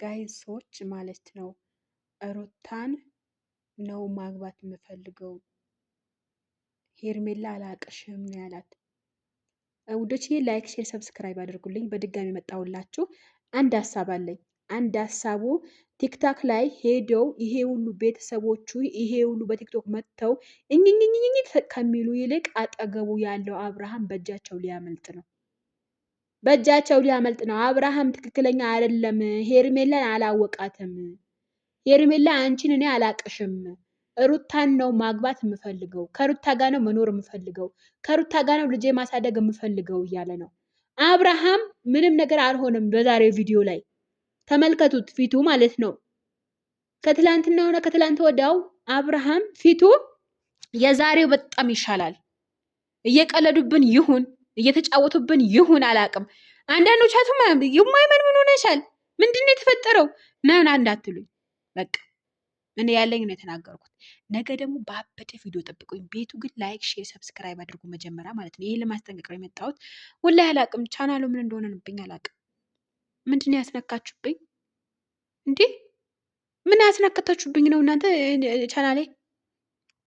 ጋይሶች ማለት ነው ሩታን ነው ማግባት የምፈልገው። ሄርሜላ አላቅሽም ነው ያላት። ውዶችዬ ላይክ፣ ሼር፣ ሰብስክራይብ አድርጉልኝ። በድጋሚ መጣሁላችሁ። አንድ ሀሳብ አለኝ። አንድ ሀሳቡ ቲክታክ ላይ ሄደው ይሄ ሁሉ ቤተሰቦቹ ይሄ ሁሉ በቲክቶክ መጥተው እኝኝኝኝ ከሚሉ ይልቅ አጠገቡ ያለው አብርሃም በእጃቸው ሊያመልጥ ነው። በእጃቸው ሊያመልጥ ነው። አብርሃም ትክክለኛ አይደለም። ሄርሜላን አላወቃትም። ሄርሜላ አንቺን እኔ አላቅሽም። ሩታን ነው ማግባት የምፈልገው። ከሩታ ጋር ነው መኖር የምፈልገው። ከሩታ ጋር ነው ልጄ ማሳደግ የምፈልገው እያለ ነው። አብርሃም ምንም ነገር አልሆነም። በዛሬው ቪዲዮ ላይ ተመልከቱት፣ ፊቱ ማለት ነው። ከትላንትና ሆነ ከትላንት ወዲያው አብርሃም ፊቱ የዛሬው በጣም ይሻላል። እየቀለዱብን ይሁን እየተጫወቱብን ይሁን አላቅም። አንዳንዶቻችሁ የማይመን ምን ሆነሻል? ምንድነው የተፈጠረው? ምናምን እንዳትሉኝ። በቃ እኔ ያለኝ ነው የተናገርኩት። ነገ ደግሞ በአበደ ቪዲዮ ጠብቁኝ። ቤቱ ግን ላይክ፣ ሼር፣ ሰብስክራይብ አድርጉ መጀመሪያ ማለት ነው። ይሄ ለማስጠንቀቅ ነው የመጣሁት። ወላሂ አላቅም፣ ቻናሉ ምን እንደሆነብኝ አላቅም። ምንድነው ያስነካችሁብኝ እንዴ? ምን ያስነካታችሁብኝ ነው እናንተ ቻናሌ?